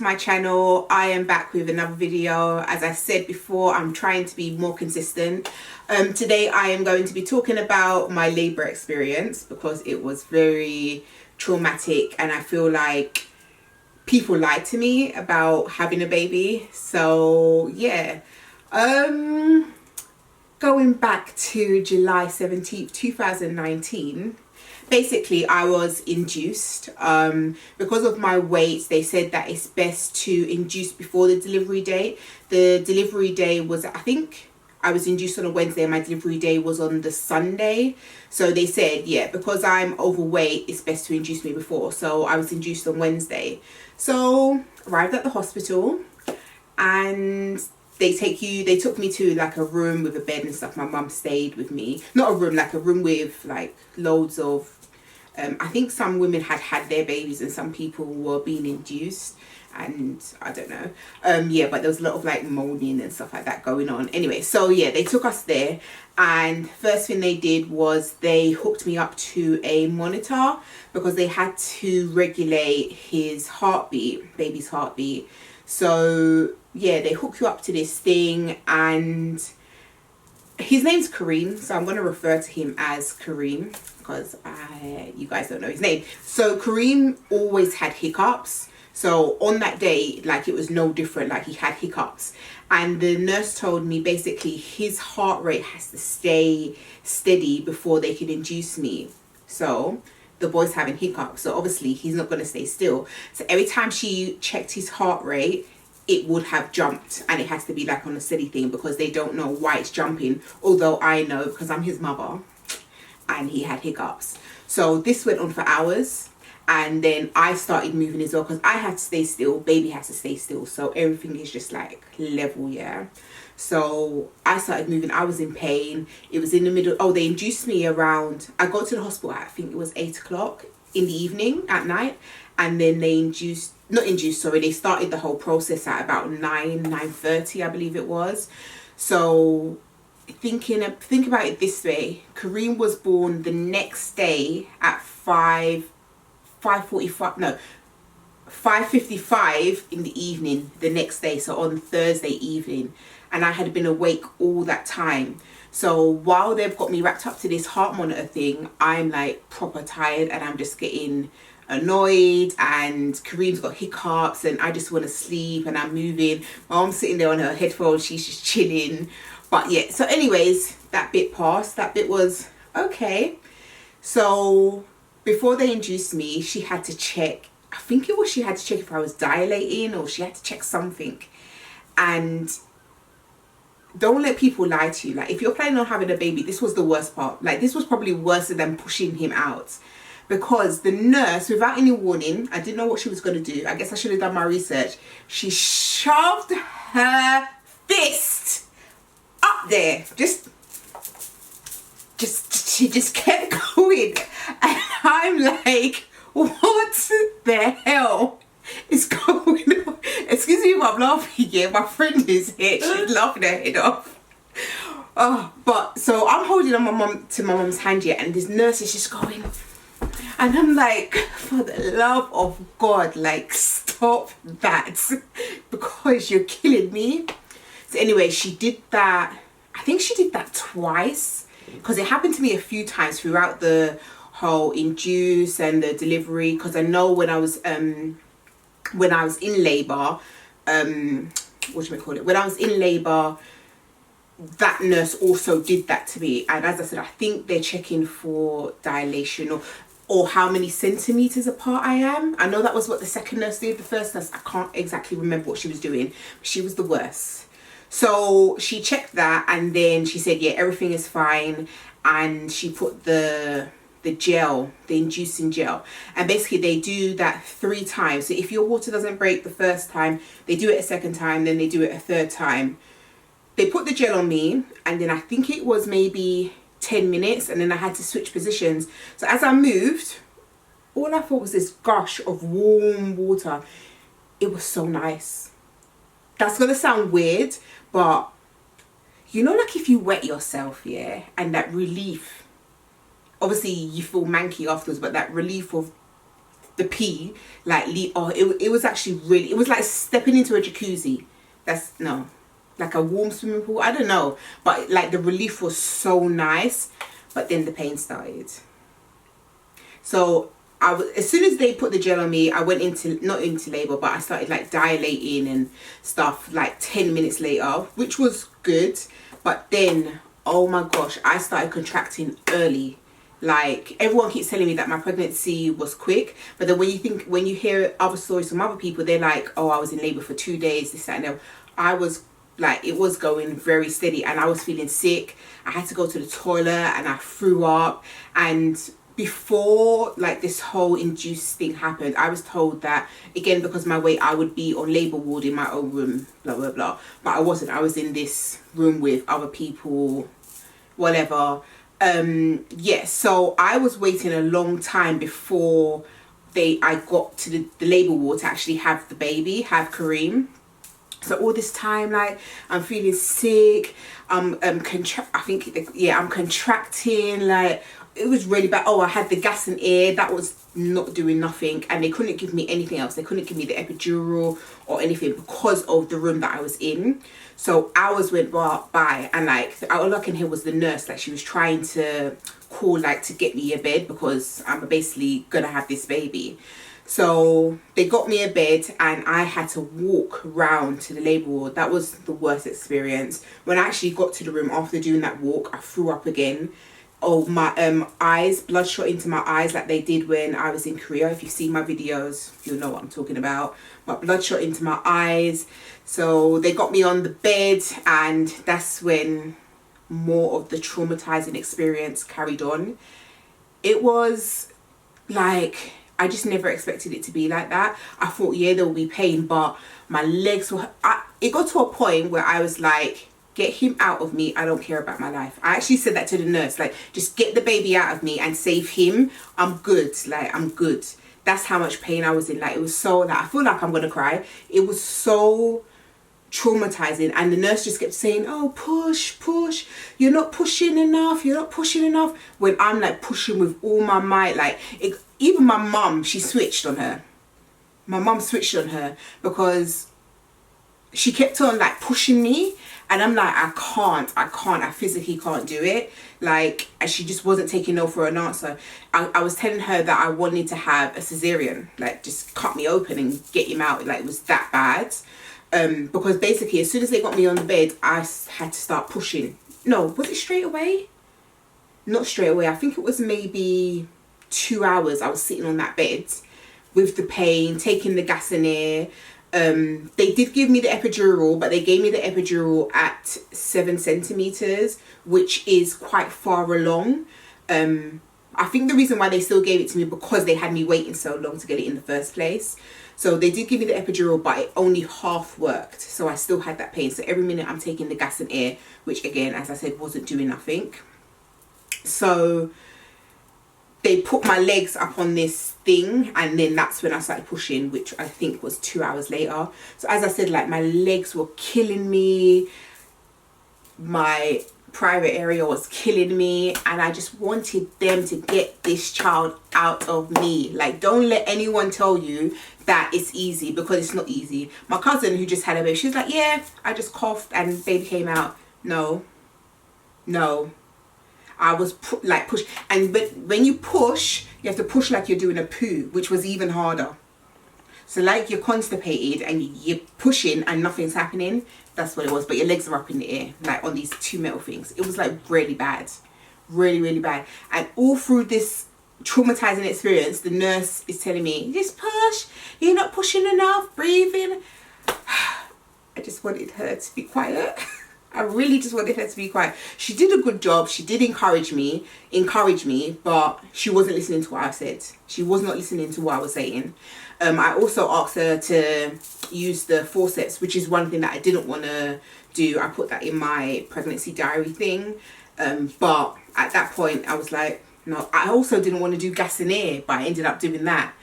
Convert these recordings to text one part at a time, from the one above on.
to my channel. I am back with another video. As I said before, I'm trying to be more consistent. Today I am going to be talking about my labor experience because it was very traumatic and I feel like people lied to me about having a baby. So yeah, going back to July 17th 2019, basically I was induced. Because of my weight, they said that it's best to induce before the delivery date. The delivery day was, I think I was induced on a Wednesday and my delivery day was on the Sunday. So they said, yeah, because I'm overweight, it's best to induce me before. So I was induced on Wednesday. So arrived at the hospital and they took me to like a room with a bed and stuff. My mum stayed with me. Not a room, like a room with like loads of, I think some women had their babies and some people were being induced. And I don't know. Yeah, but there was a lot of like moaning and stuff like that going on. Anyway, so yeah, they took us there. And first thing they did was they hooked me up to a monitor because they had to regulate his heartbeat, baby's heartbeat. So yeah, they hook you up to this thing and his name's Kareem, so I'm going to refer to him as Kareem because you guys don't know his name. So Kareem always had hiccups. So on that day, like it was no different, like he had hiccups. And the nurse told me basically his heart rate has to stay steady before they can induce me. So the boy's having hiccups, so obviously he's not going to stay still. So every time she checked his heart rate, it would have jumped, and it has to be like on a steady thing because they don't know why it's jumping, although I know because I'm his mother and he had hiccups. So this went on for hours, and then I started moving as well because I had to stay still, baby has to stay still, so everything is just like level. Yeah, so I started moving. I was in pain. It was in the middle. Oh, they induced me around, I got to the hospital at, I think it was 8 o'clock in the evening at night, and then they they started the whole process at about 9:30, I believe it was. So think about it this way, Kareem was born the next day at 5:55 in the evening the next day, so on Thursday evening, and I had been awake all that time. So while they've got me wrapped up to this heart monitor thing, I'm like proper tired and I'm just getting annoyed, and Kareem's got hiccups and I just want to sleep and I'm moving. My mom's sitting there on her headphones, she's just chilling. But yeah, so anyways, that bit passed. That bit was okay. So before they induced me, she had to check, I think it was, she had to check if I was dilating or she had to check something. And don't let people lie to you. Like if you're planning on having a baby, this was the worst part. Like this was probably worse than pushing him out, because the nurse, without any warning, I didn't know what she was going to do. I guess I should have done my research. She shoved her fist up there. She just kept going. And I'm like, what the hell is going on? Excuse me if I'm laughing here. My friend is here. She's laughing her head off. Oh, but so I'm holding on my mum's hand here, and this nurse is just going. And I'm like, for the love of God, like, stop that because you're killing me. So anyway, she did that. I think she did that twice because it happened to me a few times throughout the whole induce and the delivery. Because I know when I was in labor, when I was in labor, that nurse also did that to me. And as I said, I think they're checking for dilation or how many centimeters apart I am. I know that was what the second nurse did. The first nurse, I can't exactly remember what she was doing, but she was the worst. So she checked that and then she said, yeah, everything is fine. And she put the gel, the inducing gel. And basically they do that 3 times. So if your water doesn't break the first time, they do it a second time, then they do it a third time. They put the gel on me and then I think it was maybe 10 minutes and then I had to switch positions. So as I moved, all I thought was this gush of warm water. It was so nice. That's gonna sound weird, but you know, like if you wet yourself, yeah, and that relief, obviously you feel manky afterwards, but that relief of the pee, like, it was actually really, it was like stepping into a jacuzzi. Like a warm swimming pool, I don't know, but like the relief was so nice. But then the pain started. So as soon as they put the gel on me, I went into, not into labor, but I started like dilating and stuff like 10 minutes later, which was good. But then, oh my gosh, I started contracting early. Like, everyone keeps telling me that my pregnancy was quick, but then when you hear other stories from other people, they're like, oh, I was in labor for 2 days, this, that, and that. I was like, it was going very steady, and I was feeling sick. I had to go to the toilet and I threw up. And before like this whole induced thing happened, I was told that, again, because of my weight, I would be on labor ward in my own room, blah blah blah, but I wasn't. I was in this room with other people, whatever. Yeah, so I was waiting a long time before I got to the labor ward to actually have the baby, have Kareem. So all this time, like, I'm feeling sick, I'm contracting, like, it was really bad. Oh, I had the gas and air, that was not doing nothing, and they couldn't give me anything else. They couldn't give me the epidural or anything because of the room that I was in. So hours went by, and like, all I can hear was the nurse, like, she was trying to call, like, to get me a bed because I'm basically gonna have this baby. So they got me a bed and I had to walk round to the labour ward. That was the worst experience. When I actually got to the room after doing that walk, I threw up again. Oh, my eyes, blood shot into my eyes like they did when I was in Korea. If you've seen my videos, you'll know what I'm talking about. But blood shot into my eyes. So they got me on the bed, and that's when more of the traumatizing experience carried on. It was like, I just never expected it to be like that. I thought, yeah, there will be pain, but my legs were... it got to a point where I was like, get him out of me. I don't care about my life. I actually said that to the nurse, like, just get the baby out of me and save him. I'm good. Like, I'm good. That's how much pain I was in. Like, it was so... like, I feel like I'm going to cry. It was so traumatizing, and the nurse just kept saying, oh, push, you're not pushing enough, when I'm like pushing with all my might. Like, even my mum, she switched on her. My mum switched on her because she kept on like pushing me, and I'm like, I physically can't do it. Like, and she just wasn't taking no for an answer. I was telling her that I wanted to have a cesarean, like, just cut me open and get him out. Like, it was that bad. Because basically, as soon as they got me on the bed, I had to start pushing. No, was it straight away? Not straight away. I think it was maybe 2 hours I was sitting on that bed with the pain, taking the gas and air. They did give me the epidural, but they gave me the epidural at 7 centimeters, which is quite far along. I think the reason why they still gave it to me because they had me waiting so long to get it in the first place. So they did give me the epidural, but it only half worked. So I still had that pain. So every minute I'm taking the gas and air, which again, as I said, wasn't doing nothing. So they put my legs up on this thing, and then that's when I started pushing, which I think was 2 hours later. So as I said, like, my legs were killing me. My private area was killing me, and I just wanted them to get this child out of me. Like, don't let anyone tell you that it's easy, because it's not easy. My cousin who just had a baby, she was like, yeah, I just coughed and baby came out. No, I was pushed. But when you push, you have to push like you're doing a poo, which was even harder. So like, you're constipated and you're pushing and nothing's happening. That's what it was. But your legs are up in the air, like on these two metal things. It was like really bad. Really, really bad. And all through this traumatizing experience, the nurse is telling me, just push. You're not pushing enough. Breathing. I just wanted her to be quiet. I really just wanted her to be quiet. She did a good job. She did encourage me, but she wasn't listening to what I said. She was not listening to what I was saying. I also asked her to use the forceps, which is one thing that I didn't want to do. I put that in my pregnancy diary thing. But at that point, I was like, no. I also didn't want to do gas and air, but I ended up doing that.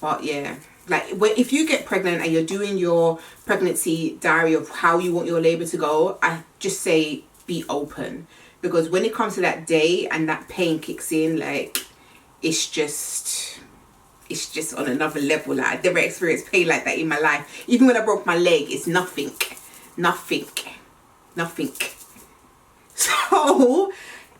But yeah. Like, if you get pregnant and you're doing your pregnancy diary of how you want your labor to go, I just say be open, because when it comes to that day and that pain kicks in, like, it's just it's just on another level. Like, I've never experienced pain like that in my life. Even when I broke my leg, it's nothing. So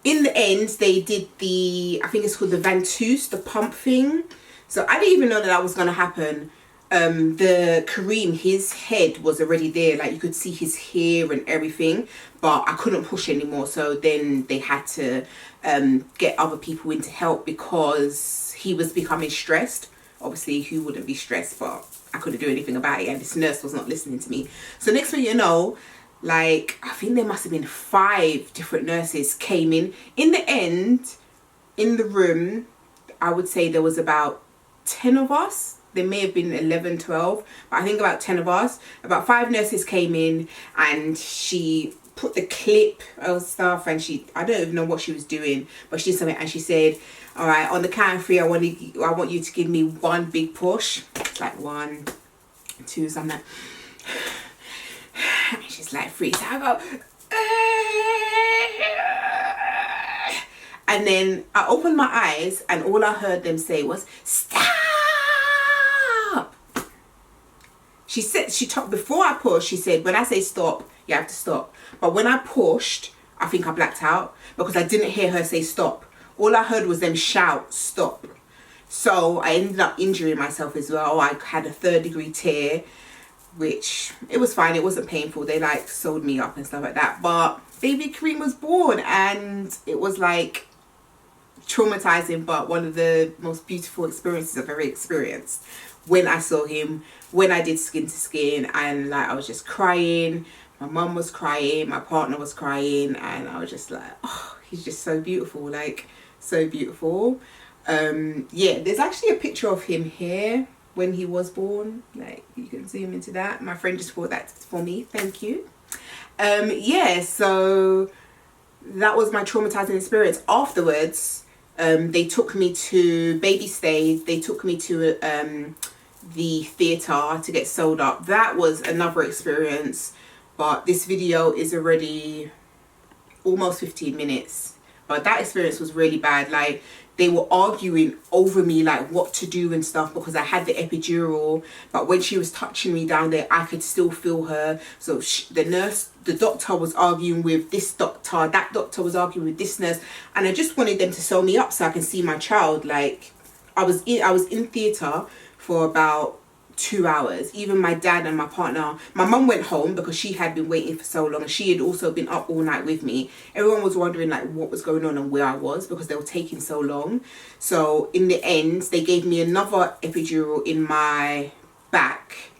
in the end, they did the, I think it's called the ventouse, the pump thing. So I didn't even know that was going to happen. The Kareem, his head was already there, like you could see his hair and everything, but I couldn't push anymore. So then they had to get other people in to help because he was becoming stressed. Obviously, who wouldn't be stressed? But I couldn't do anything about it, and this nurse was not listening to me. So next thing you know, like, I think there must have been 5 different nurses came in. In the end, in the room, I would say there was about 10 of us. There may have been 11, 12, but I think about 10 of us. About 5 nurses came in, and she put the clip of stuff, and I don't even know what she was doing, but she did something, and she said, all right, on the count of 3, I want you to give me 1 big push. Like 1, 2, something. And she's like 3. So I go, and then I opened my eyes, and all I heard them say was, stop. She said, before I pushed, she said, when I say stop, you have to stop. But when I pushed, I think I blacked out because I didn't hear her say stop. All I heard was them shout, stop. So I ended up injuring myself as well. I had a 3rd-degree tear, which it was fine. It wasn't painful. They like sewed me up and stuff like that. But baby Kareem was born, and it was like traumatizing, but one of the most beautiful experiences I've ever experienced. When I saw him, when I did skin to skin, and like I was just crying, my mum was crying, my partner was crying, and I was just like, oh, he's just so beautiful, like so beautiful. Yeah, there's actually a picture of him here when he was born, like you can zoom into that. My friend just bought that for me, thank you. Yeah, so that was my traumatizing experience. Afterwards, they took me to baby stayed, they took me to the theatre to get sewed up. That was another experience, but this video is already almost 15 minutes. But that experience was really bad. Like, they were arguing over me, like what to do and stuff, because I had the epidural, but when she was touching me down there, I could still feel her. So the doctor was arguing with this doctor, that doctor was arguing with this nurse, and I just wanted them to sew me up so I can see my child. Like, I was in theatre for about 2 hours. Even my dad and my partner, my mum went home because she had been waiting for so long, and she had also been up all night with me. Everyone was wondering like what was going on and where I was because they were taking so long. So in the end, they gave me another epidural in my back,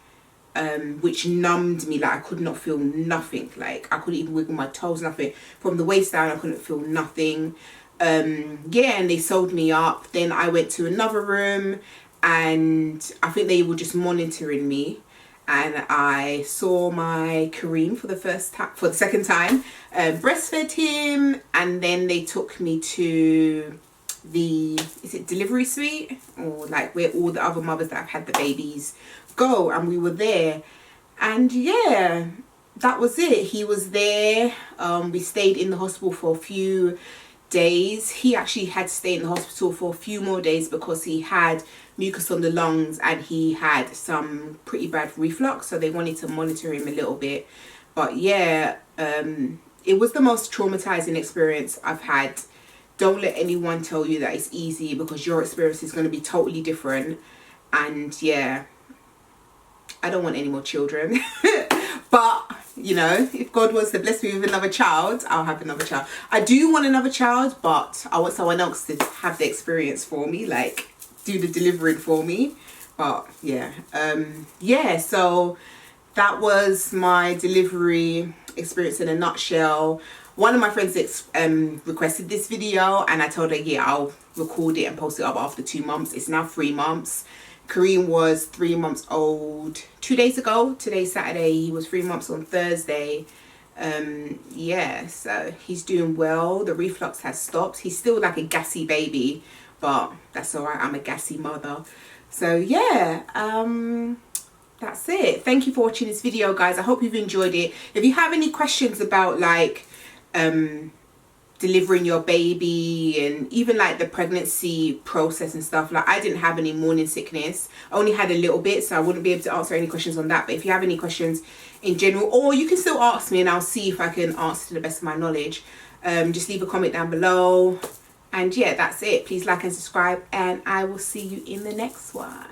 which numbed me. Like, I could not feel nothing. Like, I couldn't even wiggle my toes, nothing. From the waist down, I couldn't feel nothing. Yeah, and they sewed me up. Then I went to another room, and I think they were just monitoring me, and I saw my Kareem for the second time, breastfed him, and then they took me to the, is it delivery suite, or like where all the other mothers that have had the babies go, and we were there, and yeah, that was it. He was there. We stayed in the hospital for a few days. He actually had to stay in the hospital for a few more days because he had mucus on the lungs and he had some pretty bad reflux, so they wanted to monitor him a little bit. But yeah, it was the most traumatizing experience I've had. Don't let anyone tell you that it's easy, because your experience is going to be totally different. And yeah, I don't want any more children. But you know, if God wants to bless me with another child, I'll have another child. I do want another child, but I want someone else to have the experience for me, like do the delivering for me. But yeah, yeah, so that was my delivery experience in a nutshell. One of my friends requested this video, and I told her, yeah, I'll record it and post it up after 2 months. It's now 3 months. Kareem was 3 months old 2 days ago. Today's Saturday. He was 3 months on Thursday. Yeah, so he's doing well. The reflux has stopped. He's still like a gassy baby, but that's all right. I'm a gassy mother. So yeah, that's it. Thank you for watching this video, guys. I hope you've enjoyed it. If you have any questions about like delivering your baby and even like the pregnancy process and stuff. Like I didn't have any morning sickness, I only had a little bit, so I wouldn't be able to answer any questions on that. But if you have any questions in general, or you can still ask me and I'll see if I can answer to the best of my knowledge, just leave a comment down below. And yeah, that's it. Please like and subscribe, and I will see you in the next one.